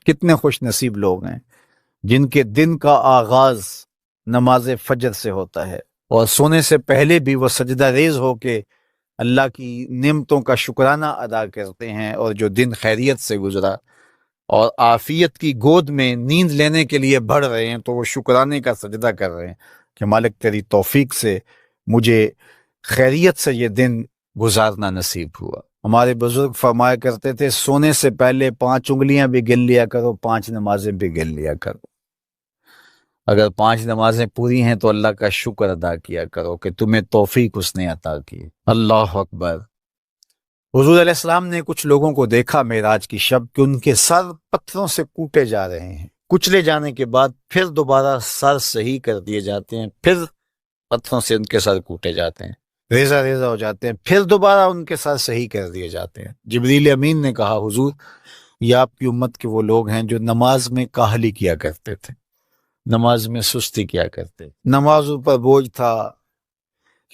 کتنے خوش نصیب لوگ ہیں جن کے دن کا آغاز نماز فجر سے ہوتا ہے، اور سونے سے پہلے بھی وہ سجدہ ریز ہو کے اللہ کی نعمتوں کا شکرانہ ادا کرتے ہیں، اور جو دن خیریت سے گزرا اور عافیت کی گود میں نیند لینے کے لیے بڑھ رہے ہیں تو وہ شکرانے کا سجدہ کر رہے ہیں کہ مالک تیری توفیق سے مجھے خیریت سے یہ دن گزارنا نصیب ہوا۔ ہمارے بزرگ فرمایا کرتے تھے سونے سے پہلے 5 انگلیاں بھی گن لیا کرو، 5 نمازیں بھی گن لیا کرو۔ اگر 5 نمازیں پوری ہیں تو اللہ کا شکر ادا کیا کرو کہ تمہیں توفیق اس نے عطا کی۔ اللہ اکبر۔ حضور علیہ السلام نے کچھ لوگوں کو دیکھا معراج کی شب کہ ان کے سر پتھروں سے کوٹے جا رہے ہیں، کچلے جانے کے بعد پھر دوبارہ سر صحیح کر دیے جاتے ہیں، پھر پتھروں سے ان کے سر کوٹے جاتے ہیں، ریزہ ریزہ ہو جاتے ہیں، پھر دوبارہ ان کے سر صحیح کر دیے جاتے ہیں۔ جبریل امین نے کہا حضور یہ آپ کی امت کے وہ لوگ ہیں جو نماز میں کاہلی کیا کرتے تھے، نماز میں سستی کیا کرتے، نماز پر بوجھ تھا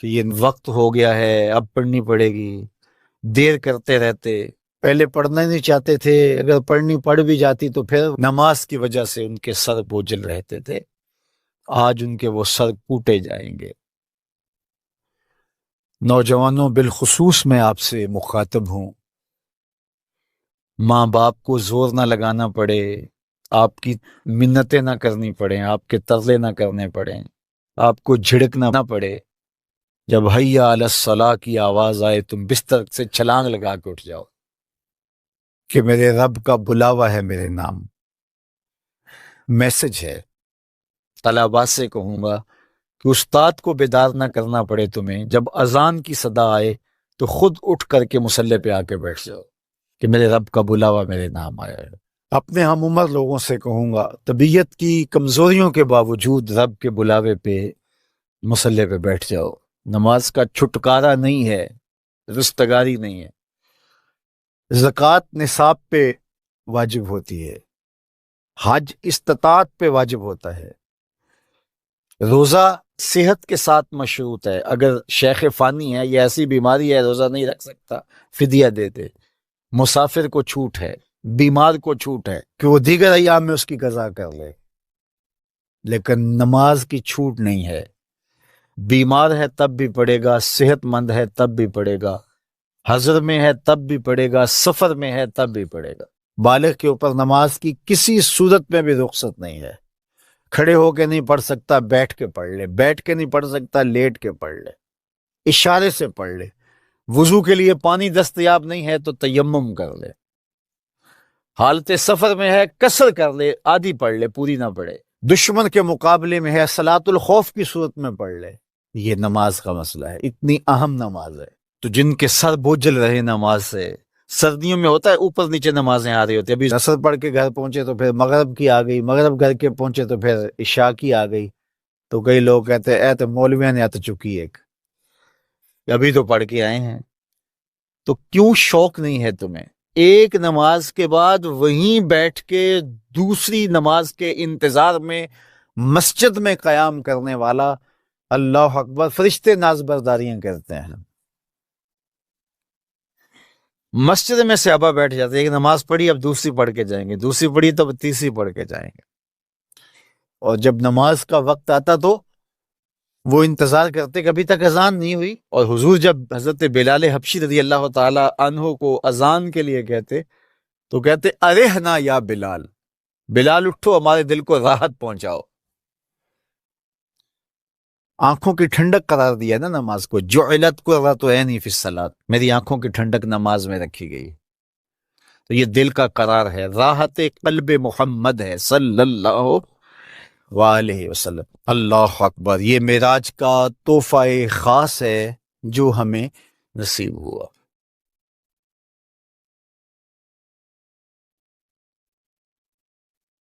کہ یہ وقت ہو گیا ہے اب پڑھنی پڑے گی، دیر کرتے رہتے، پہلے پڑھنا نہیں چاہتے تھے، اگر پڑھنی پڑھ بھی جاتی تو پھر نماز کی وجہ سے ان کے سر بوجھل رہتے تھے، آج ان کے وہ سر کوٹے جائیں گے۔ نوجوانوں بالخصوص میں آپ سے مخاطب ہوں، ماں باپ کو زور نہ لگانا پڑے، آپ کی منتیں نہ کرنی پڑیں، آپ کے ترلے نہ کرنے پڑیں، آپ کو جھڑکنا نہ پڑے، جب حیا علی الصلاح کی آواز آئے تم بستر سے چھلانگ لگا کے اٹھ جاؤ کہ میرے رب کا بلاوا ہے، میرے نام میسج ہے۔ طلباء سے کہوں گا کہ استاد کو بیدار نہ کرنا پڑے تمہیں، جب اذان کی صدا آئے تو خود اٹھ کر کے مصلی پہ آ کے بیٹھ جاؤ کہ میرے رب کا بلاوا میرے نام آیا ہے۔ اپنے ہم عمر لوگوں سے کہوں گا طبیعت کی کمزوریوں کے باوجود رب کے بلاوے پہ مصلی پہ بیٹھ جاؤ۔ نماز کا چھٹکارا نہیں ہے، رستگاری نہیں ہے۔ زکوٰۃ نصاب پہ واجب ہوتی ہے، حج استطاعت پہ واجب ہوتا ہے، روزہ صحت کے ساتھ مشروط ہے، اگر شیخ فانی ہے یا ایسی بیماری ہے روزہ نہیں رکھ سکتا فدیہ دے دے۔ مسافر کو چھوٹ ہے، بیمار کو چھوٹ ہے کہ وہ دیگر ایام میں اس کی قضا کر لے، لیکن نماز کی چھوٹ نہیں ہے، بیمار ہے تب بھی پڑھے گا، صحت مند ہے تب بھی پڑھے گا، حضر میں ہے تب بھی پڑھے گا، سفر میں ہے تب بھی پڑھے گا۔ بالغ کے اوپر نماز کی کسی صورت میں بھی رخصت نہیں ہے، کھڑے ہو کے نہیں پڑھ سکتا بیٹھ کے پڑھ لے، بیٹھ کے نہیں پڑھ سکتا لیٹ کے پڑھ لے، اشارے سے پڑھ لے، وضو کے لیے پانی دستیاب نہیں ہے تو تیمم کر لے، حالت سفر میں ہے قصر کر لے، آدھی پڑھ لے پوری نہ پڑھے، دشمن کے مقابلے میں ہے صلاۃ الخوف کی صورت میں پڑھ لے۔ یہ نماز کا مسئلہ ہے، اتنی اہم نماز ہے۔ تو جن کے سر بوجھل رہے نماز سے، سردیوں میں ہوتا ہے اوپر نیچے نمازیں آ رہی ہوتی ہیں، ابھی عصر پڑھ کے گھر پہنچے تو پھر مغرب کی آ گئی، مغرب گھر کے پہنچے تو پھر عشاء کی آ گئی، تو کئی لوگ کہتے ہیں اے تو مولویاں نے آت چکی ایک، ابھی تو پڑھ کے آئے ہیں۔ تو کیوں شوق نہیں ہے تمہیں؟ ایک نماز کے بعد وہیں بیٹھ کے دوسری نماز کے انتظار میں مسجد میں قیام کرنے والا، اللہ اکبر، فرشتے ناز برداریاں کرتے ہیں۔ مسجد میں صحابہ بیٹھ جاتے ہیں، ایک نماز پڑھی اب دوسری پڑھ کے جائیں گے، دوسری پڑھی تو اب تیسری پڑھ کے جائیں گے، اور جب نماز کا وقت آتا تو وہ انتظار کرتے کہ ابھی تک اذان نہیں ہوئی، اور حضور جب حضرت بلال حبشی رضی اللہ تعالی عنہ کو اذان کے لیے کہتے تو کہتے ارحنا یا بلال، بلال اٹھو ہمارے دل کو راحت پہنچاؤ۔ آنکھوں کی ٹھنڈک قرار دیا نا نماز کو، جعلت قرۃ عینی فی الصلاۃ، میری آنکھوں کی ٹھنڈک نماز میں رکھی گئی، تو یہ دل کا قرار ہے، راحت قلب محمد ہے صلی اللہ وآلہ وسلم۔ اللہ اکبر، یہ معراج کا تحفہ خاص ہے جو ہمیں نصیب ہوا۔